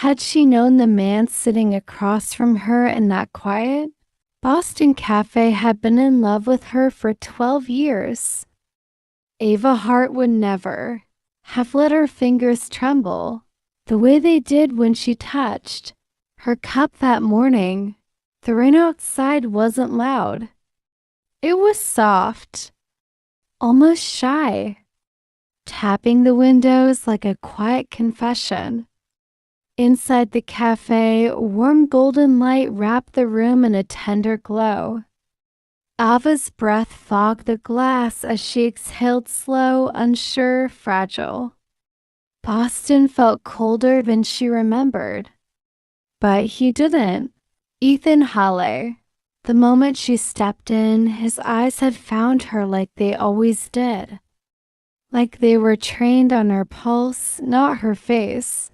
Had she known the man sitting across from her in that quiet, Boston cafe had been in love with her for 12 years, Ava Hart would never have let her fingers tremble the way they did when she touched her cup that morning. The rain outside wasn't loud. It was soft, almost shy, tapping the windows like a quiet confession. Inside the cafe, warm golden light wrapped the room in a tender glow. Ava's breath fogged the glass as she exhaled slow, unsure, fragile. Boston felt colder than she remembered. But he didn't. Ethan Halle. The moment she stepped in, his eyes had found her like they always did. Like they were trained on her pulse, not her face.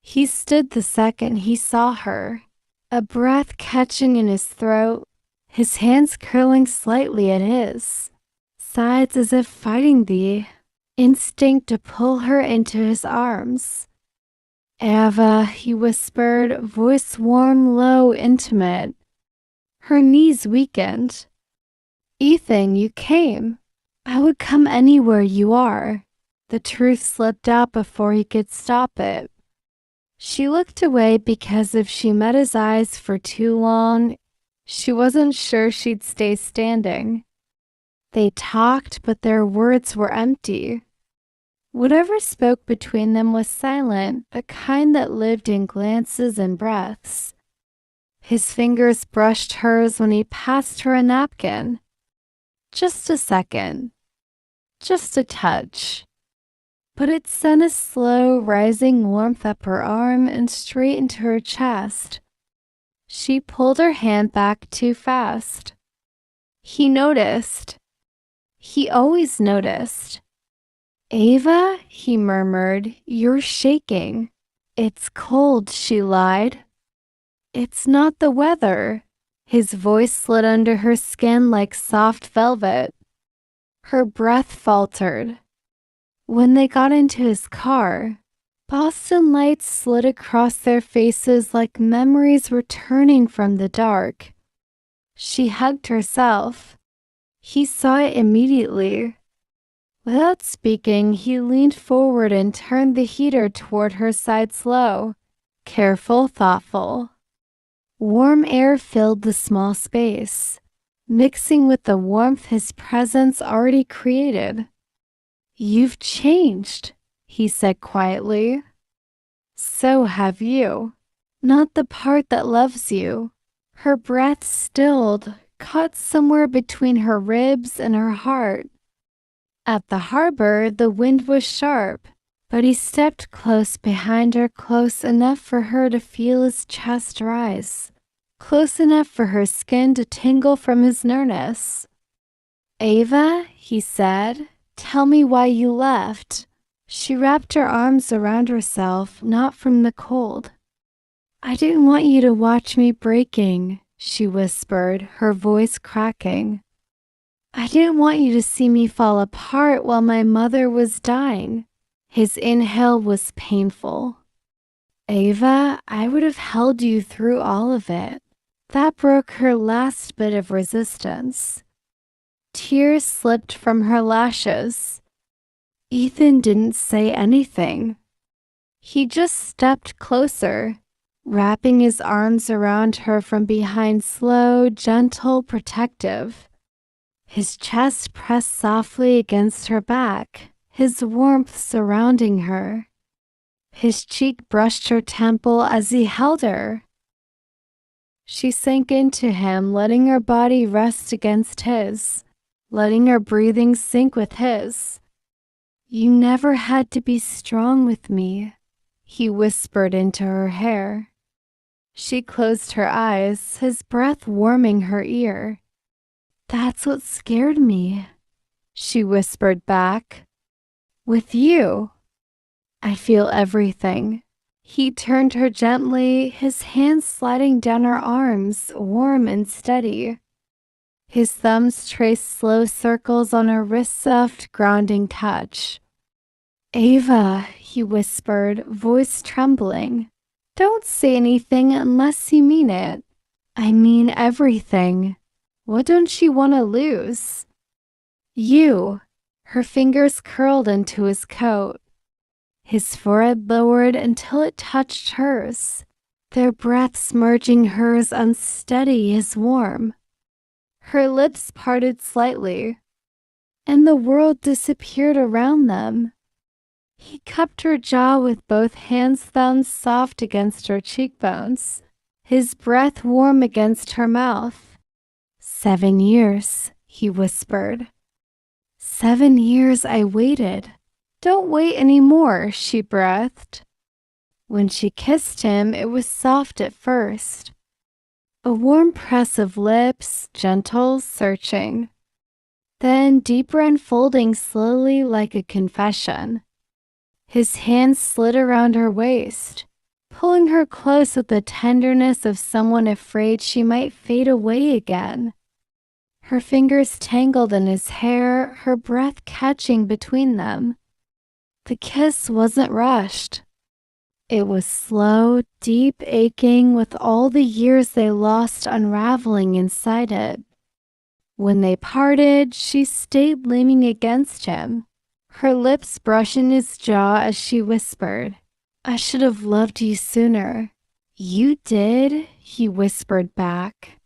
He stood the second he saw her, a breath catching in his throat, his hands curling slightly at his sides as if fighting the instinct to pull her into his arms. Ava, he whispered, voice warm, low, intimate. Her knees weakened. Ethan, you came. I would come anywhere you are. The truth slipped out before he could stop it. She looked away because if she met his eyes for too long, she wasn't sure she'd stay standing. They talked, but their words were empty. Whatever spoke between them was silent, the kind that lived in glances and breaths. His fingers brushed hers when he passed her a napkin. Just a second. Just a touch. But it sent a slow, rising warmth up her arm and straight into her chest. She pulled her hand back too fast. He noticed. He always noticed. Ava, he murmured, you're shaking. It's cold, she lied. It's not the weather. His voice slid under her skin like soft velvet. Her breath faltered. When they got into his car, Boston lights slid across their faces like memories returning from the dark. She hugged herself. He saw it immediately. Without speaking, he leaned forward and turned the heater toward her side slow, careful, thoughtful. Warm air filled the small space, mixing with the warmth his presence already created. You've changed, he said quietly. So have you. Not the part that loves you. Her breath stilled, caught somewhere between her ribs and her heart. At the harbor, the wind was sharp, but he stepped close behind her, close enough for her to feel his chest rise, close enough for her skin to tingle from his nearness. Ava, he said, tell me why you left. She wrapped her arms around herself, not from the cold. I didn't want you to watch me breaking, she whispered, her voice cracking. I didn't want you to see me fall apart while my mother was dying. His inhale was painful. Ava, I would have held you through all of it. That broke her last bit of resistance. Tears slipped from her lashes. Ethan didn't say anything. He just stepped closer, wrapping his arms around her from behind, slow, gentle, protective. His chest pressed softly against her back, his warmth surrounding her. His cheek brushed her temple as he held her. She sank into him, letting her body rest against his, letting her breathing sync with his. You never had to be strong with me, he whispered into her hair. She closed her eyes, his breath warming her ear. That's what scared me, she whispered back. With you, I feel everything. He turned her gently, his hands sliding down her arms, warm and steady. His thumbs traced slow circles on her wrist, soft, grounding touch. Ava, he whispered, voice trembling. Don't say anything unless you mean it. I mean everything. What don't you want to lose? You. Her fingers curled into his coat. His forehead lowered until it touched hers, their breaths merging hers unsteady as warm. Her lips parted slightly, and the world disappeared around them. He cupped her jaw with both hands found soft against her cheekbones, his breath warm against her mouth. 7 years, he whispered. 7 years I waited. Don't wait any more, she breathed. When she kissed him, it was soft at first. A warm press of lips, gentle, searching. Then deeper unfolding slowly like a confession. His hand slid around her waist, pulling her close with the tenderness of someone afraid she might fade away again. Her fingers tangled in his hair, her breath catching between them. The kiss wasn't rushed. It was slow, deep aching with all the years they lost unraveling inside it. When they parted, she stayed leaning against him, her lips brushing his jaw as she whispered, I should have loved you sooner. You did, he whispered back.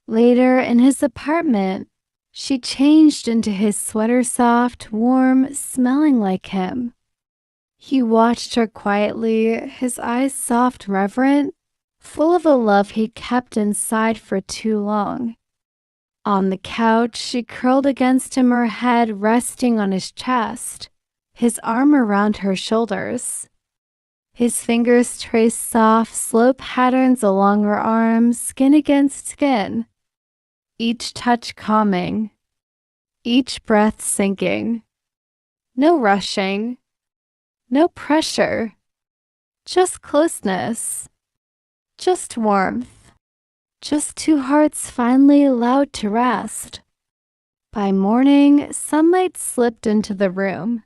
Later, in his apartment, she changed into his sweater soft, warm, smelling like him. He watched her quietly, his eyes soft, reverent, full of a love he kept inside for too long. On the couch, she curled against him, her head resting on his chest, his arm around her shoulders. His fingers traced soft, slow patterns along her arms, skin against skin, each touch calming, each breath sinking. No rushing, no pressure, just closeness, just warmth, just two hearts finally allowed to rest. By morning, sunlight slipped into the room.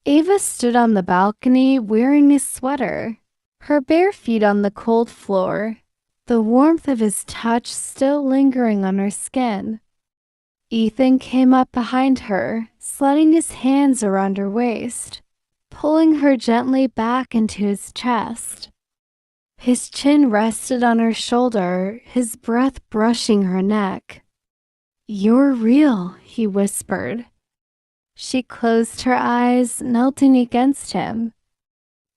Ava stood on the balcony wearing a sweater, her bare feet on the cold floor, the warmth of his touch still lingering on her skin. Ethan came up behind her, sliding his hands around her waist, pulling her gently back into his chest. His chin rested on her shoulder, his breath brushing her neck. You're real, he whispered. She closed her eyes, melting against him.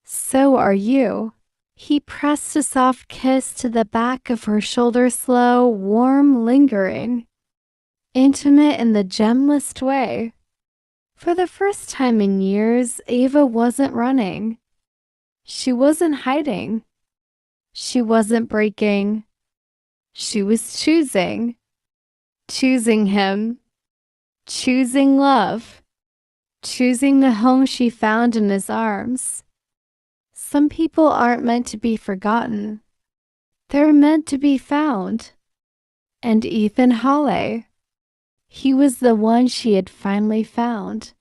So are you. He pressed a soft kiss to the back of her shoulder, slow, warm, lingering, intimate in the gentlest way. For the first time in years, Ava wasn't running. She wasn't hiding. She wasn't breaking. She was choosing. Choosing him. Choosing love. Choosing the home she found in his arms. Some people aren't meant to be forgotten. They're meant to be found. And Ethan Hawley, he was the one she had finally found.